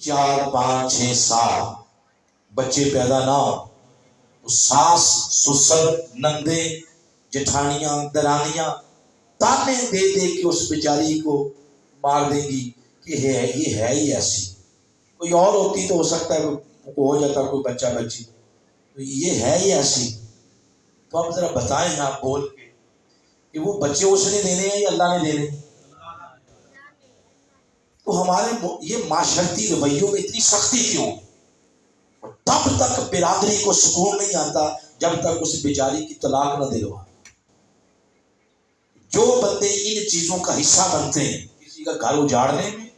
4 5 6 7 بچے پیدا نہ ہو تو ساس سسر نندے جٹھانیاں درانیاں تانے دے دے کے اس بیچاری کو مار دیں گی کہ یہ ہے ہی ایسی. کوئی اور ہوتی تو ہو سکتا ہے ہو جاتا کوئی بچہ بچی، تو یہ ہے ہی ایسی. تو آپ ذرا بتائیں آپ بول کے کہ وہ بچے اس نے دینے ہیں یا اللہ نے دینے. تو ہمارے یہ معاشرتی رویوں میں اتنی سختی کیوں؟ تب تک برادری کو سکون نہیں آتا جب تک اس بیچاری کی طلاق نہ دلوا. جو بندے ان چیزوں کا حصہ بنتے ہیں کسی کا گھر اجاڑنے میں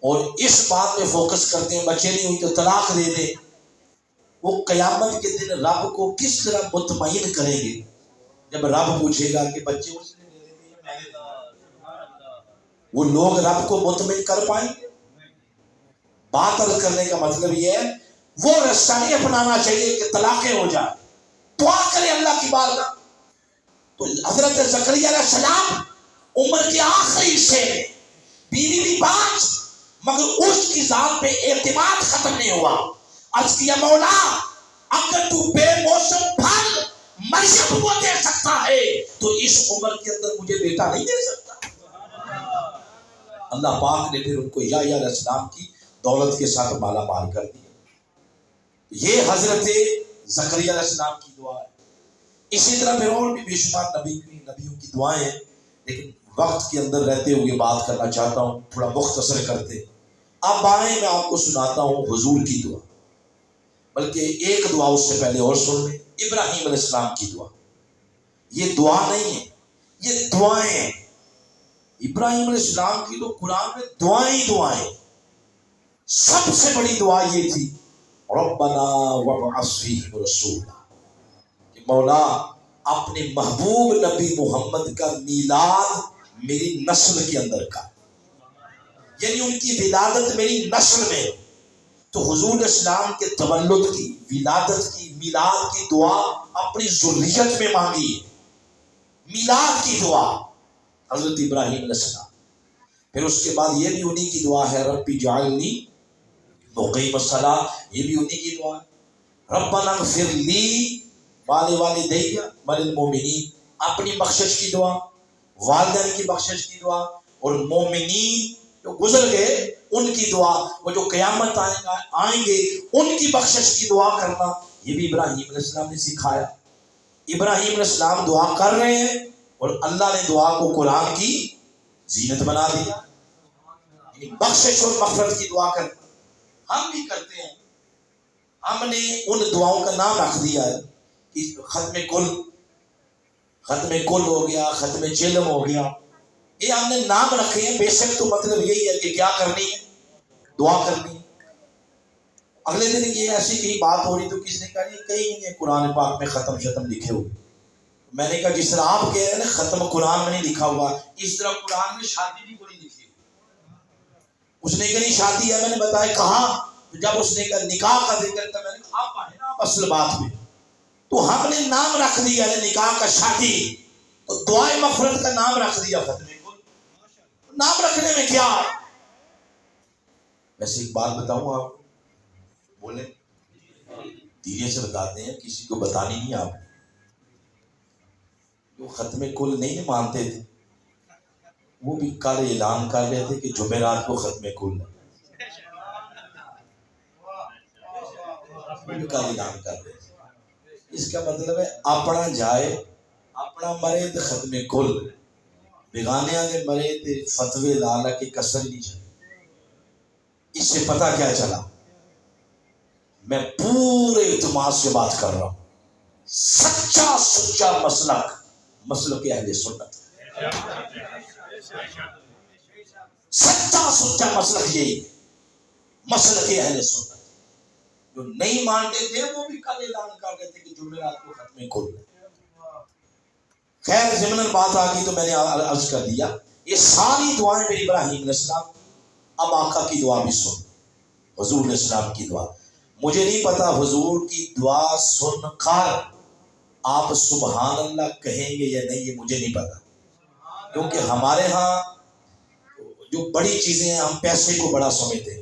اور اس بات میں فوکس کرتے ہیں بچے نہیں ہوئی تو طلاق دے دے، وہ قیامت کے دن رب کو کس طرح مطمئن کریں گے جب رب پوچھے گا کہ بچے اس نے دے دے یا میں نے دے. وہ لوگ رب کو مطمئن کر پائیں گے؟ بات عرض کرنے کا مطلب یہ ہے وہ رستہ نہیں اپنانا چاہیے کہ طلاقیں ہو جائیں. دعا کرے اللہ کی بارگاہ. تو حضرت زکریا علیہ السلام عمر کے آخری حصے میں بیوی بھی 5 مگر اس کی ذات پہ اعتماد ختم نہیں ہوا. عرض کیا مولا اگر تو بے موسم پھل مریم کو دے سکتا ہے تو اس عمر کے اندر مجھے بیٹا نہیں دے سکتا. اللہ پاک نے پھر ان کو یحییٰ علیہ السلام کی دولت کے ساتھ مالا مال کر دیا. یہ حضرت زکریا علیہ السلام کی دعا ہے. اسی طرح پھر اور بھی بے شمار نبیوں کی دعائیں ہیں، لیکن وقت کے اندر رہتے ہوئے بات کرنا چاہتا ہوں، تھوڑا مختصر کرتے. اب آئیں میں آپ کو سناتا ہوں حضور کی دعا، بلکہ ایک دعا اس سے پہلے اور سن لیں. ابراہیم علیہ السلام کی دعا. یہ دعا نہیں ہے، یہ دعائیں ہیں. ابراہیم علیہ السلام کی تو قرآن میں دعائیں ہی دعائیں. سب سے بڑی دعا یہ تھی ربنا وابعث فیہم رسولا، کہ مولا اپنے محبوب نبی محمد کا میلاد میری نسل کے اندر کا، یعنی ان کی ولادت میری نسل میں. تو حضور اسلام کے تولد کی، ولادت کی، میلاد کی دعا اپنی ذریت میں مانگی. میلاد کی دعا حضرت ابراہیم علیہ السلام. پھر اس کے بعد یہ بھی انہی کی دعا ہے رب اجعلنی مقیم الصلاۃ، یہ بھی انہی کی دعا ہے. ربنا اغفر لی والوالدی وللمؤمنین، اپنی بخشش کی دعا، والدین کی بخشش کی دعا، اور مومنین جو گزر گئے ان کی دعا، وہ جو قیامت آئیں گے ان کی بخشش کی دعا کرنا، یہ بھی ابراہیم علیہ السلام نے سکھایا. ابراہیم علیہ السلام دعا کر رہے ہیں اور اللہ نے دعا کو قرآن کی زینت بنا دیا. بخشش اور مغفرت کی دعا کرنا ہم بھی کرتے ہیں. ہم نے ان دعاؤں کا نام رکھ دیا ہے کہ ختم کل ہو گیا، ختم چلم ہو گیا، یہ ہم نے نام رکھے ہیں. بیسک تو مطلب یہی ہے کہ کیا کرنی ہے، دعا کرنی ہے. اگلے دن یہ ایسی کہیں بات ہو رہی تو کسی نے کہا یہ کہیں نہیں ہے قرآن پاک میں ختم لکھے ہوئے. میں نے کہا جس طرح آپ کہہ رہے ہیں نا ختم قرآن میں نہیں لکھا ہوا، اس طرح قرآن میں شادی بھی کوئی نہیں لکھی. اس نے کہا شادی ہے، میں نے بتایا کہاں. جب اس نے کہا نکاح کا ذکر تھا، میں نے کہا آپ آئے نا آپ اصل بات میں. تو ہم نے نام رکھ دیا ہے نکاح کا شادی، تو دعائے مغفرت کا نام رکھ دیا ختم کل. نام رکھنے میں کیا ہے؟ ویسے ایک بات بتاؤں آپ کو، بولیں دھیرے سے بتاتے ہیں، کسی کو بتانی نہیں. آپ جو ختم کل نہیں مانتے تھے وہ بھی کل اعلان کر رہے تھے کہ جمعرات کو ختم کل ہے. کل اعلان کر رہے تھے. اس کا مطلب ہے اپنا جائے اپنا مرے تو ختم کل، بیگانیاں نے مرے تو فتوے لالا کی کسر نہیں چلے. اس سے پتہ کیا چلا، میں پورے اعتماد سے بات کر رہا ہوں، سچا مسلک اہل سنت، سچا مسلک یہی مسلک اہل سنت. جو نہیں مانتے تھے وہ بھی کل اعلان کر رہے تھے کہ جمعرات کو ختم کل. خیر ضمن بات آ گئی تو میں نے عرض کر دیا یہ ساری دعائیں میری ابراہیم علیہ السلام. اب آقا کی دعا بھی سن، حضور علیہ السلام کی دعا. مجھے نہیں پتا حضور کی دعا سن کر آپ سبحان اللہ کہیں گے یا نہیں، یہ مجھے نہیں پتا. کیونکہ ہمارے ہاں جو بڑی چیزیں ہیں ہم پیسے کو بڑا سمجھتے ہیں.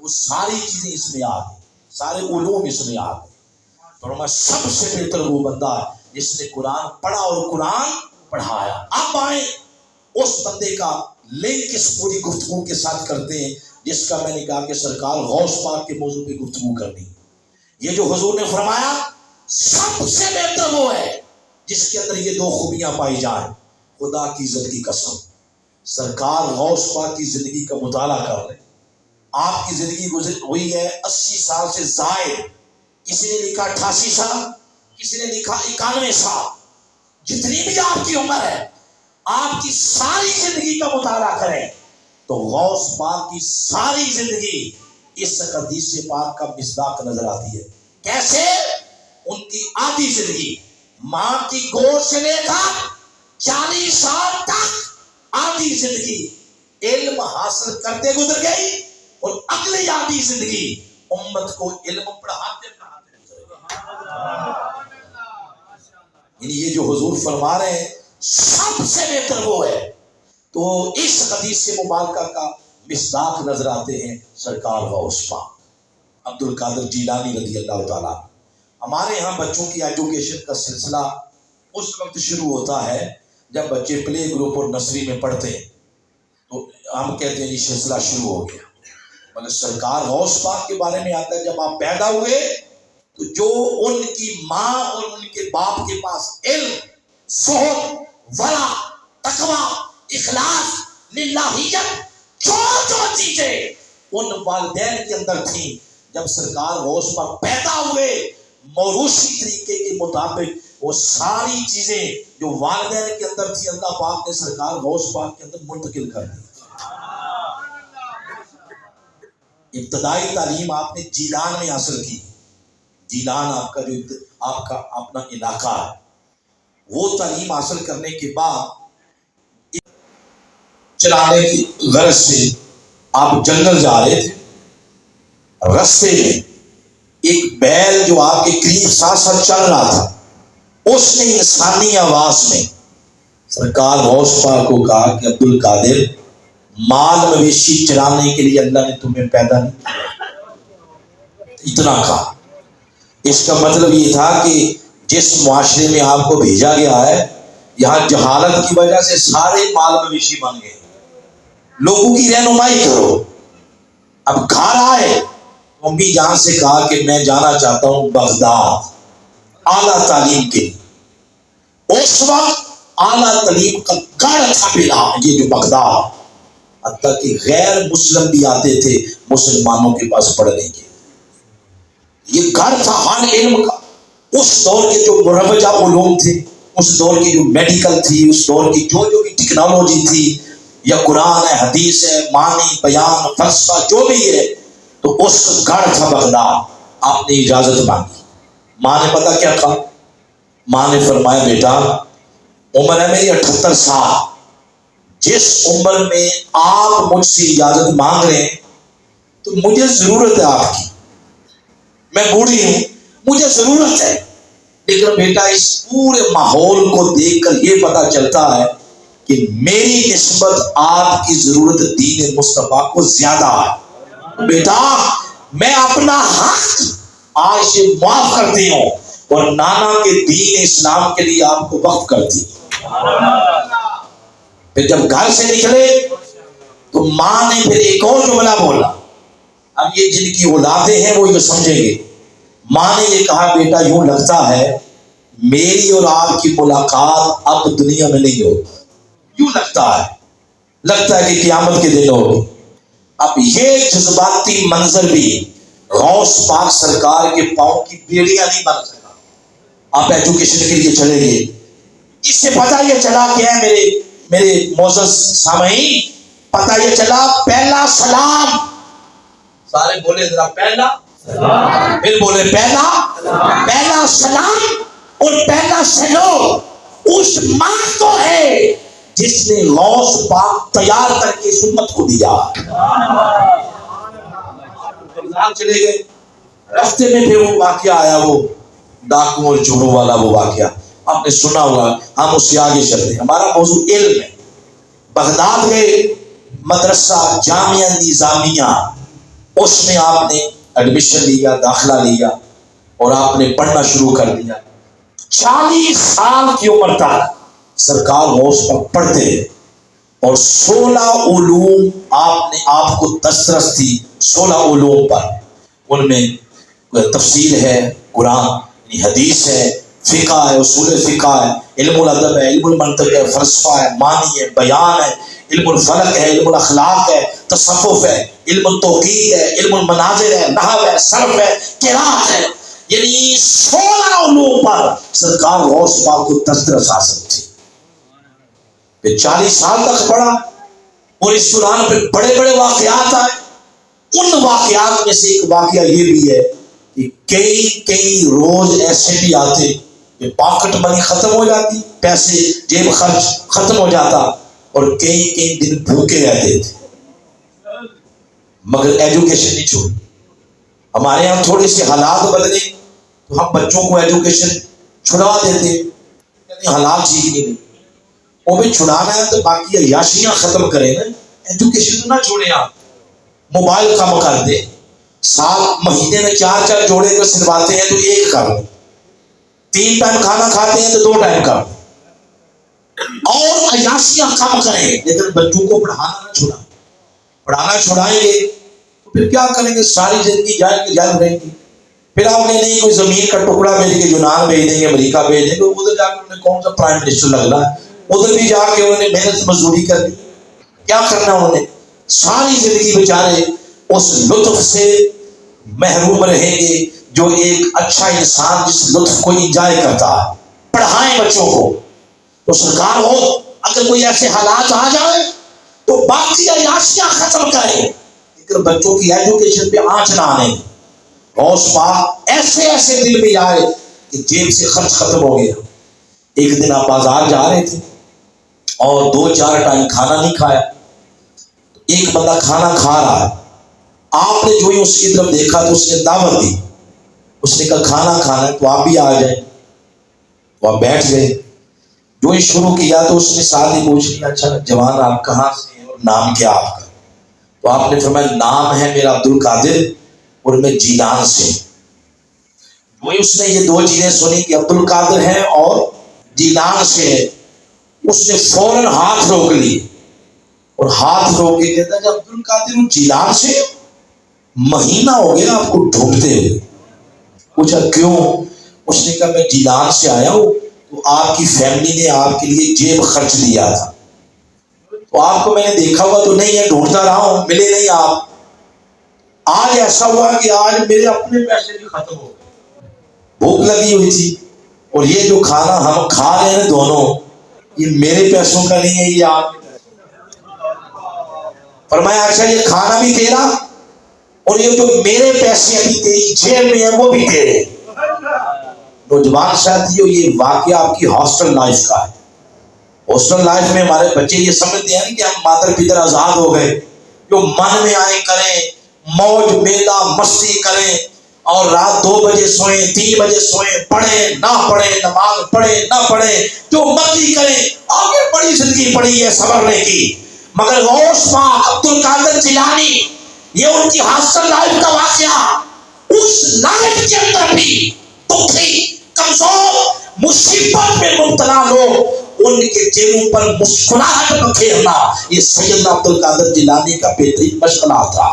وہ ساری چیزیں اس میں آ گئی، سارے علوم اس میں آ گئے۔ فرمایا سب سے بہتر وہ بندہ ہے جس نے قرآن پڑھا اور قرآن پڑھایا۔ اب آئیں اس بندے کا لنک اس پوری گفتگو کے ساتھ کرتے ہیں جس کا میں نے کہا کہ سرکار غوث پاک کے موضوع پہ گفتگو کرنی۔ یہ جو حضور نے فرمایا سب سے بہتر وہ ہے جس کے اندر یہ دو خوبیاں پائی جائیں۔ خدا کی عزت کی قسم، سرکار غوث پاک کی زندگی کا مطالعہ کر لیں۔ آپ کی زندگی گزر ہوئی ہے 80 سال سے زائد، کسی نے لکھا 88 سال، کسی نے لکھا 91 سال، جتنی بھی آپ کی عمر ہے آپ کی ساری زندگی کا مطالعہ کریں تو غوث پاک کی ساری زندگی اس حدیث پاک کا مصداق نظر آتی ہے۔ کیسے؟ ان کی آدھی زندگی ماں کی گود سے لے کر 40 سال تک آدھی زندگی علم حاصل کرتے گزر گئی اور اگلی آدھی زندگی امت کو علم پڑھاتے گزر گئی۔ یعنی یہ جو حضور فرما رہے ہیں سب سے بہتر وہ ہے، تو اس حدیث مبارکہ کا مصداق نظر آتے ہیں سرکار غوث پاک عبد القادر جیلانی رضی اللہ تعالیٰ۔ ہمارے ہاں بچوں کی ایجوکیشن کا سلسلہ اس وقت شروع ہوتا ہے جب بچے پلے گروپ اور نرسری میں پڑھتے ہیں، تو ہم کہتے ہیں یہ سلسلہ شروع ہو گیا۔ مگر سرکار غوث پاک کے بارے میں آتا ہے جب آپ پیدا ہوئے تو جو ان کی ماں اور ان کے باپ کے پاس علم، زہد، ورع، تقویٰ، اخلاص، للہیت، جو چیزیں ان والدین کے اندر تھیں، جب سرکار غوث پاک پیدا ہوئے موروثی طریقے کے مطابق وہ ساری چیزیں جو والدین کے اندر تھی اللہ پاک نے سرکار غوث پاک کے اندر منتقل کر دی۔ ابتدائی تعلیم آپ نے جیلان میں حاصل کی۔ جیلان آپ کا جو آپ کا اپنا علاقہ ہے، وہ تعلیم حاصل کرنے کے بعد چلانے کی غرض سے آپ جنگل جا رہے تھے، رستے میں ایک بیل جو آپ کے قریب ساتھ ساتھ چل رہا تھا، اس نے انسانی آواز میں سرکار غوث پاک کو کہا کہ عبد القادر، مال مویشی چرانے کے لیے اللہ نے تمہیں پیدا نہیں کیا۔ اتنا کہا۔ اس کا مطلب یہ تھا کہ جس معاشرے میں آپ کو بھیجا گیا ہے یہاں جہالت کی وجہ سے سارے مال مویشی بن گئے، لوگوں کی رہنمائی کرو۔ اب گھر آئے، امی جان سے کہا کہ میں جانا چاہتا ہوں بغداد اعلیٰ تعلیم کے لیے۔ اس وقت اعلیٰ تعلیم کا گڑھ تھا پلا یہ جو بغداد، حتیٰ کہ غیر مسلم بھی آتے تھے مسلمانوں کے پاس پڑھنے کے، یہ گھر تھا ہر علم کا۔ اس دور کے جو مروجہ علوم تھے، اس دور کی جو میڈیکل تھی، اس دور کی جو بھی ٹیکنالوجی تھی، یا قرآن ہے، حدیث ہے، معنی، بیان، فلسفہ جو بھی ہے، تو اس کا گھر تھا بغداد۔ آپ نے اجازت مانگی، ماں نے پتہ کیا کہا؟ ماں نے فرمایا بیٹا عمر ہے میری 78 سال، جس عمر میں آپ مجھ سے اجازت مانگ رہے ہیں تو مجھے ضرورت ہے آپ کی، میں بوڑھی ہوں، مجھے ضرورت ہے، لیکن بیٹا اس پورے ماحول کو دیکھ کر یہ پتہ چلتا ہے کہ میری نسبت آپ کی ضرورت دین مصطفیٰ کو زیادہ ہے۔ بیٹا میں اپنا حق آج سے معاف کرتی ہوں اور نانا کے دین اسلام کے لیے آپ کو وقف کرتی ہوں۔ پھر جب گھر سے نکلے تو ماں نے پھر ایک اور جملہ بولا، اب یہ جن کی اولادیں ہیں وہ یہ سمجھیں گے۔ ماں نے یہ کہا بیٹا یوں لگتا ہے میری اور آپ کی ملاقات اب دنیا میں نہیں ہوگی، یوں لگتا ہے کہ قیامت کے دن ہوگی۔ اب یہ جذباتی منظر بھی غوث پاک سرکار کے پاؤں کی بیڑیاں نہیں بن سکتا۔ آپ ایجوکیشن کے لیے چلے گئے، اس سے پتہ یہ چلا کہ ہے میرے معزز سامعین، پتہ یہ چلا پہلا سلام، سارے بولے ذرا پہلا سلام، پھر بولے پہلا سلام اور پہلا سلام اس ماں کو ہے جس نے غوث پاک تیار کر کے اس امت کو دیا۔ چلے گئے، راستے میں پھر وہ واقعہ آیا، وہ ڈاکوں اور چوروں والا وہ واقعہ آپ نے سنا ہوگا، ہم اس سے آگے چلتے ہیں۔ ہمارا موضوع علم ہے۔ بغداد گئے، مدرسہ جامعہ نظامیہ اس میں آپ نے ایڈمیشن لیا، داخلہ لیا اور آپ نے پڑھنا شروع کر دیا۔ 40 سال کی عمر تک سرکار غوث پاک پڑھتے اور 16 علوم آپ کو دسترس تھی، 16 علوم پر۔ ان میں تفسیر ہے، قرآن یعنی حدیث ہے، فقہ ہے، اصول فقہ ہے، علم الادب ہے، علم المنطق ہے، فلسفہ ہے، معنی ہے، بیان ہے، علم الفلک ہے، علم الاخلاق ہے، تصوف ہے، علم التوحید ہے، علم المناظر ہے، نحو ہے، صرف ہے، قراءت ہے، یعنی 16 علوم پر سرکار غوث پاک کو دسترس حاصل تھی۔ پھر 40 سال تک پڑھا اور اس دوران پہ بڑے بڑے واقعات آئے۔ ان واقعات میں سے ایک واقعہ یہ بھی ہے کہ کئی روز ایسے بھی آتے کہ پاکٹ منی ختم ہو جاتی، پیسے جیب خرچ ختم ہو جاتا اور کئی دن بھوکے رہتے تھے، مگر ایجوکیشن نہیں چھوڑی۔ ہمارے یہاں تھوڑے سے حالات بدلے تو ہم بچوں کو ایجوکیشن چھڑا دیتے، حالات ٹھیک نہیں، وہ بھی چھڑانا ہے تو باقی عیاشیاں ختم کریں نا، ایجوکیشن تو نہ چھوڑیں۔ آپ موبائل کم کر دیں، سال مہینے میں 4 جوڑے کو سلواتے ہیں تو ایک کر لیں، 3 ٹائم کھانا کھاتے ہیں تو 2 ٹائم کر لیں، اور عیاشیاں کم کریں، لیکن بچوں کو پڑھانا نہ چھوڑائیں۔ پڑھانا چھوڑائیں گے تو پھر کیا کریں گے؟ ساری زندگی جائز رہیں گی۔ پھر آپ نے نہیں کوئی زمین کا ٹکڑا بھیج کے یونان بھیج دیں گے، امریکہ بھیج دیں گے، ادھر جا کے انہیں کون سا پرائم منسٹر لگنا ہے، ادھر بھی جا کے انہوں نے محنت مزدوری کر دی، کیا کرنا انہوں نے؟ ساری زندگی بیچارے اس لطف سے محروم رہیں گے جو ایک اچھا انسان جس لطف کو انجوائے کرتا ہے۔ پڑھائیں بچوں کو تو سرکار ہو، اگر کوئی ایسے حالات آ جائے تو باقی عیاشیاں ختم کریں، لیکن بچوں کی ایجوکیشن پہ آنچ نہ آنے۔ غوث پاک ایسے دل میں آئے کہ جیب سے خرچ ختم ہو گیا۔ ایک دن آپ بازار جا رہے تھے اور 2-4 ٹائم کھانا نہیں کھایا، ایک بندہ کھانا کھا رہا ہے، آپ نے جو ہی اس کی طرف دیکھا تو اس نے دعوت دی، اس نے کہا کھانا کھانا ہے تو آپ بھی آ جائیں، وہ آپ بیٹھ گئے۔ جو ہی شروع کیا تو اس نے ساتھ ہی پوچھ لیا، اچھا جوان آپ کہاں سے ہیں اور نام کیا آپ کا؟ تو آپ نے فرمایا نام ہے میرا عبد القادر اور میں جیلان سے۔ وہی اس نے یہ 2 چیزیں سنی کہ عبد القادر ہے اور جیلان سے ہے، اس نے فوراً ہاتھ روک لی اور ہاتھ روک کے کہتا کہ عبد القادر جیلان سے، مہینہ ہو گیا آپ کو ڈھونڈتے ہوئے۔ پوچھا کیوں؟ اس نے کہا میں جیلان سے آیا ہوں تو آپ کی فیملی نے آپ کے لیے جیب خرچ دیا تھا، تو آپ کو میں نے دیکھا ہوا تو نہیں ہے، ڈھونڈتا رہا ہوں، ملے نہیں آپ۔ آج ایسا ہوا کہ آج میرے اپنے پیسے بھی ختم ہو گئے، بھوک لگی ہوئی تھی، اور یہ جو کھانا ہم کھا رہے ہیں دونوں، یہ میرے پیسوں کا نہیں ہے، یہ آپ کے پیسوں۔ فرمایا اچھا یہ کھانا بھی تیرا اور یہ جو میرے پیسے ابھی تیری جیب میں ہیں وہ بھی تیرے۔ نوجوان ساتھیوں، یہ واقعہ آپ کی ہاسٹل لائف کا ہے۔ ہاسٹل لائف میں ہمارے بچے یہ سمجھتے ہیں کہ ہم مادر پدر آزاد ہو گئے، جو من میں آئے کریں، موج میلہ مستی کریں، اور رات 2 بجے سوئیں، 3 بجے سوئیں، پڑھیں نہ پڑھیں، نماز پڑھیں نہ پڑھیں، جو مرضی کریں۔ آگے بڑی زندگی پڑی ہے سنورنے کی، مگر غوث پاک عبد القادر جیلانی، یہ ان کی ہاسٹل لائف کا واقعہ، اس لائف کے اندر بھی دکھی، کمزور، مصیبت میں مبتلا لوگ، ان کے چہروں پر مسکراہٹ بکھیرنا، یہ سیدنا عبد القادر جیلانی کا بہترین مشغلہ تھا۔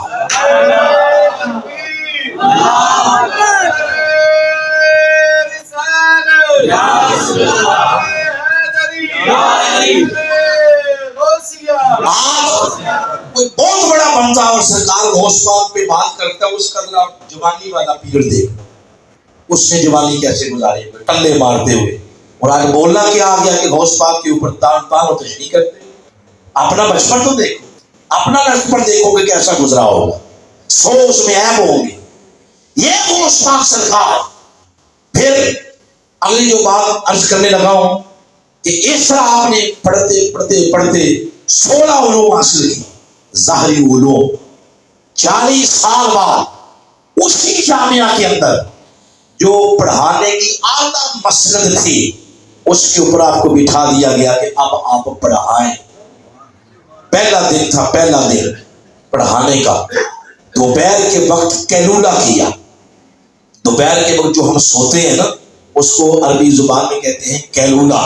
کوئی بہت بڑا بندہ اور سرکار غوث پاک پہ بات کرتا ہے، اس کا ذرا جوانی والا پیریڈ دیکھ، اس نے جوانی کیسے گزاری، ٹلے مارتے ہوئے، اور آج بولنا کیا آ گیا کہ غوث پاک کے اوپر تان و تشریح کرتے۔ اپنا بچپن تو دیکھو، اپنا بچپن دیکھو کہ کیسا گزرا ہوگا، اس میں عیب ہوں گے۔ یہ غوث پاک سرکار۔ پھر اگلی جو بات عرض کرنے لگا ہوں کہ اس طرح آپ نے پڑھتے 16 علوم حاصل کی، ظاہری علوم۔ 40 سال بعد اسی جامعہ کے اندر جو پڑھانے کی اعلیٰ مسند تھی، اس کے اوپر آپ کو بٹھا دیا گیا کہ اب آپ پڑھائیں۔ پہلا دن تھا، پہلا دن پڑھانے کا۔ دوپہر کے وقت کیلولا کیا. دوپہر کے وقت جو ہم سوتے ہیں نا اس کو عربی زبان میں کہتے ہیں کیلولا.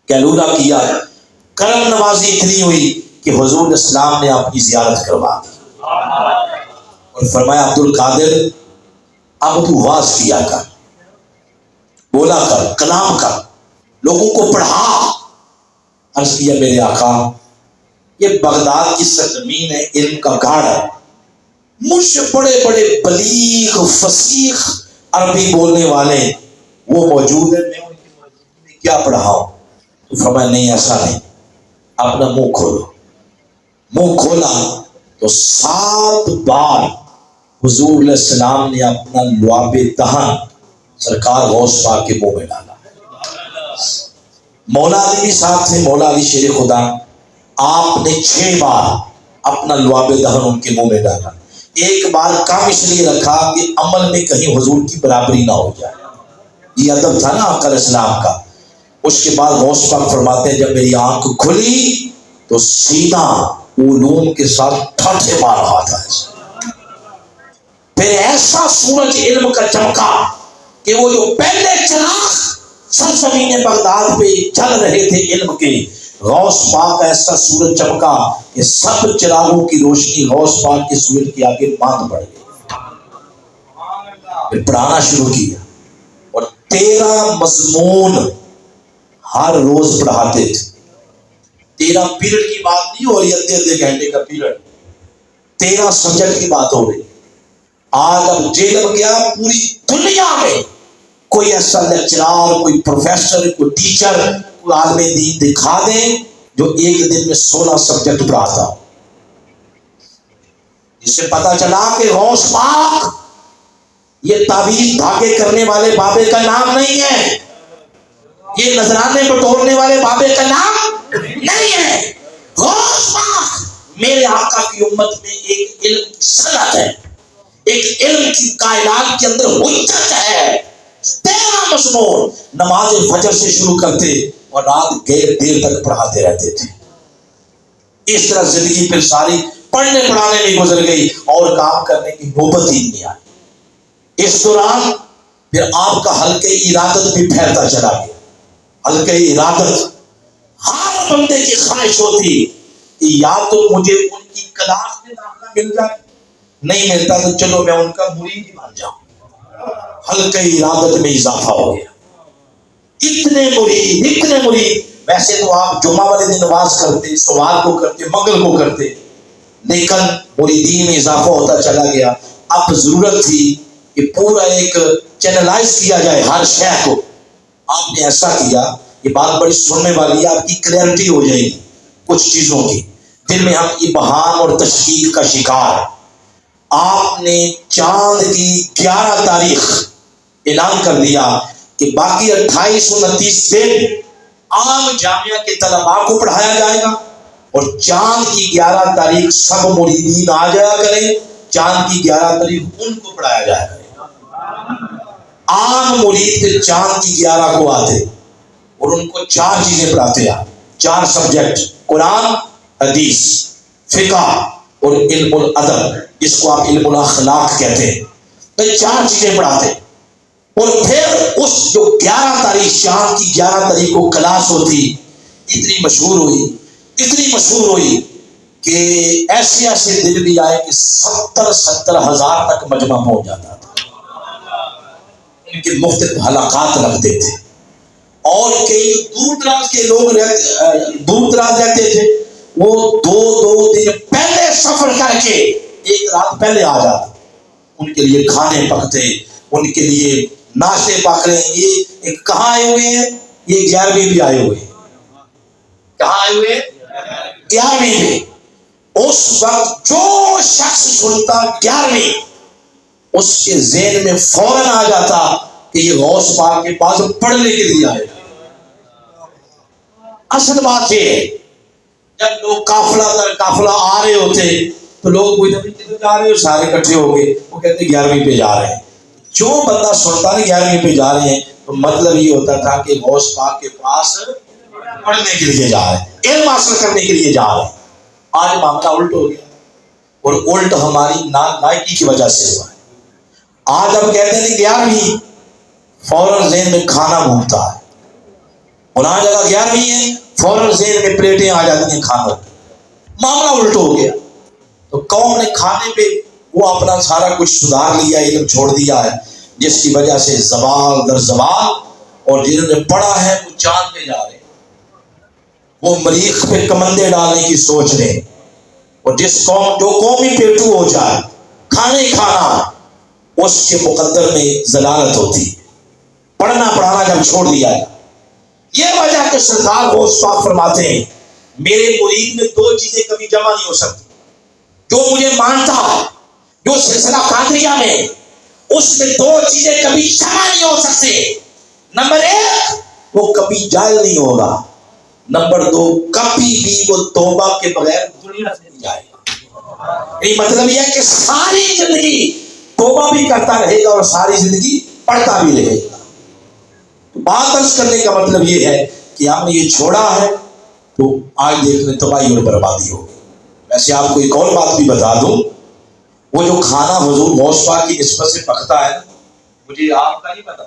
کیلولا کیا. کرم نوازی اتنی ہوئی کہ حضور اسلام نے اپنی زیارت کروا دی اور فرمایا عبد القادر اب تو واز کیا کر، بولا کر، کلام کر، لوگوں کو پڑھا. عرض کیا میرے آقا یہ بغداد کی سرزمین ہے، علم کا گاڑ ہے، مجھ سے بڑے بڑے بلیغ فصیح عربی بولنے والے وہ موجود ہیں، میں ان کی موجودگی میں کیا پڑھاؤں؟ تو فرمایا نہیں ایسا نہیں، اپنا منہ کھولو. منہ کھولا تو 7 بار حضور علیہ السلام نے اپنا لعاب دہن سرکار غوث پاک کے منہ میں ڈالا. مولا علی بھی ساتھ تھے، مولا علی شیر خدا. آپ نے 6 بار اپنا لعاب دہن ان کے منہ میں ڈالا. ایک بار کام اس لیے رکھا کہ عمل میں کہیں حضور کی برابری نہ ہو جائے. یہ ادب تھا نا آقا علیہ السلام کا. اس کے بعد غوث پاک فرماتے ہیں جب میری آنکھ کھلی تو سیدھا علوم کے ساتھ ٹھاٹھے مار رہا تھا. پھر ایسا سورج علم کا چمکا کہ وہ جو پہلے چراغ سرزمین بغداد پہ چل رہے تھے علم کے، غوث پاک ایسا سورج چمکا کہ سب چراغوں کی روشنی غوث پاک کے سورج کے آگے باندھ پڑ گئی. پھر پڑھانا شروع کیا اور 13 مضمون ہر روز پڑھاتے تھے. 13 پیریڈ کی بات نہیں ہو رہی، آدھے گھنٹے کا پیریڈ، 13 سبجیکٹ کی بات ہو رہی. آج اب جیل گیا پوری دنیا میں کوئی ایسا لیکچرار، کوئی پروفیسر، کوئی ٹیچر، کوئی عالم دین دکھا دیں جو ایک دن میں 16 سبجیکٹ پڑھاتا ہو. اس سے پتا چلا کہ غوث پاک یہ تعویذ دھاگے کرنے والے بابے کا نام نہیں ہے، یہ نذرانے بٹورنے والے بابے کا نام نہیں ہے. غوث پاک میرے آقا کی امت میں ایک علم کی صنعت ہے، ایک علم کی کائنات کے اندر حجت ہے. 13 مضمون نماز فجر سے شروع کرتے اور رات دیر تک پڑھاتے رہتے تھے. اس طرح زندگی پھر ساری پڑھنے پڑھانے میں گزر گئی اور کام کرنے کی نوبت ہی نہیں آئی. اس دوران پھر آپ کا حلقہ ارادت بھی پھیلتا چلا گیا. حلقہ ارادت ہر بندے کی خواہش ہوتی کہ یا تو مجھے ان کی کلاس میں داخلہ مل جائے، نہیں ملتا تو چلو میں ان کا مرید ہی بن جاؤں. حلقہ ارادت میں اضافہ ہو گیا. اتنے مرید. ویسے تو آپ جمعہ والے دن نماز کرتے، سوال کو کرتے، منگل کو کرتے، لیکن مریدین میں اضافہ ہوتا چلا گیا. اب ضرورت تھی کہ پورا ایک چینلائز کیا جائے ہر شے کو. آپ نے ایسا کیا، یہ بات بڑی سننے والی ہے، آپ کی کلیئرٹی ہو جائے گی کچھ چیزوں کی. دل میں ہم ابہام اور تشکیک کا شکار. آپ نے چاند کی 11 تاریخ اعلان کر دیا کہ باقی 28 29 دن عام جامعہ کے طلباء کو پڑھایا جائے گا اور چاند کی 11 تاریخ سب مریدین آ جایا کریں. چاند کی 11 تاریخ ان کو پڑھایا جائے گا. عام مرید کے چاند کی 11 کو آتے اور ان کو 4 چیزیں پڑھاتے ہیں، 4 سبجیکٹ: قرآن، حدیث، فقہ اور علم الادب، جس کو آپ علم الاخلاق کہتے ہیں. تو 4 چیزیں پڑھاتے. اور پھر اس جو 11 تاریخ چاند کی 11 تاریخ کو کلاس ہوتی، اتنی مشہور ہوئی کہ ایسے دن بھی آئے کہ 70 ہزار تک مجمع پہنچ جاتا تھا. ان کے مختلف حلقات رکھتے تھے اور کئی دور دراز رہتے تھے. وہ 2 دن پہلے سفر کر کے ایک رات پہلے آ جاتے. ان کے لیے کھانے پکتے، ان کے لیے ناشتے پک رہے ہیں. یہ کہاں آئے ہوئے ہیں؟ یہ 11ویں بھی آئے ہوئے ہیں. کہاں آئے ہوئے ہیں؟ 11ویں میں. اس وقت جو شخص سنتا 11ویں، اس کے ذہن میں فوراً آ جاتا کہ یہ غوث پاک کے پاس پڑھنے کے لیے آئے. اصل بات یہ ہے جب لوگ قافلہ آ رہے ہوتے تو لوگ پوچھتے جا رہے ہو، سارے اکٹھے ہو گئے، وہ کہتے 11ویں پہ جا رہے ہیں. جو بندہ سنتا نا 11ویں پہ جا رہے ہیں تو مطلب یہ ہوتا تھا کہ غوث پاک کے پاس پڑھنے کے لیے جا رہے ہیں، علم حاصل کرنے کے لیے جا رہے ہیں. آج معاملہ الٹ ہو گیا. اور الٹ ہماری نالائکی کی وجہ سے ہوا ہے۔ آج ہم کہتے ہیں 11ویں، فوراً ذہن میں کھانا گھومتا ہے، وہاں جگہ 11ویں ہے، فوراً ذہن میں پلیٹیں آ جاتی ہیں کھانوں کی، معاملہ الٹ ہو گیا۔ تو قوم نے کھانے پہ وہ اپنا سارا کچھ سدھار لیا، علم چھوڑ دیا ہے، جس کی وجہ سے زوال در زوال، اور جنہوں نے پڑھا ہے وہ چاند پہ جا رہے ہیں، وہ مریخ پہ کمندے ڈالنے کی سوچ رہے ہیں۔ اور جو قوم ہی پیٹو ہو جائے، کھانے کھانا، اس کے مقدر میں ضلالت ہوتی ہے۔ پڑھنا پڑھانا جب چھوڑ دیا ہے، یہ وجہ کہ سرکار غوث پاک فرماتے ہیں میرے مرید میں دو چیزیں کبھی جمع نہیں ہو سکتی۔ جو مجھے مانتا ہے، جو سلسلہ قادریہ میں، اس میں دو چیزیں کبھی جمع نہیں ہو سکتے۔ نمبر 1، وہ کبھی جائل نہیں ہوگا۔ نمبر 2، کبھی بھی وہ توبہ کے بغیر دنیا سے نہیں جائے گا۔ یہ مطلب یہ ہے کہ ساری زندگی توبہ بھی کرتا رہے گا اور ساری زندگی پڑھتا بھی رہے گا۔ بات عرض کرنے کا مطلب یہ ہے کہ آپ نے یہ چھوڑا ہے تو آج دیکھ لیں تباہی اور بربادی ہوگی۔ ویسے آپ کو ایک اور بات بھی بتا دوں، وہ جو کھانا حضور غوث پاک کی نسبت سے پکتا ہے نا، مجھے آپ کا نہیں پتا،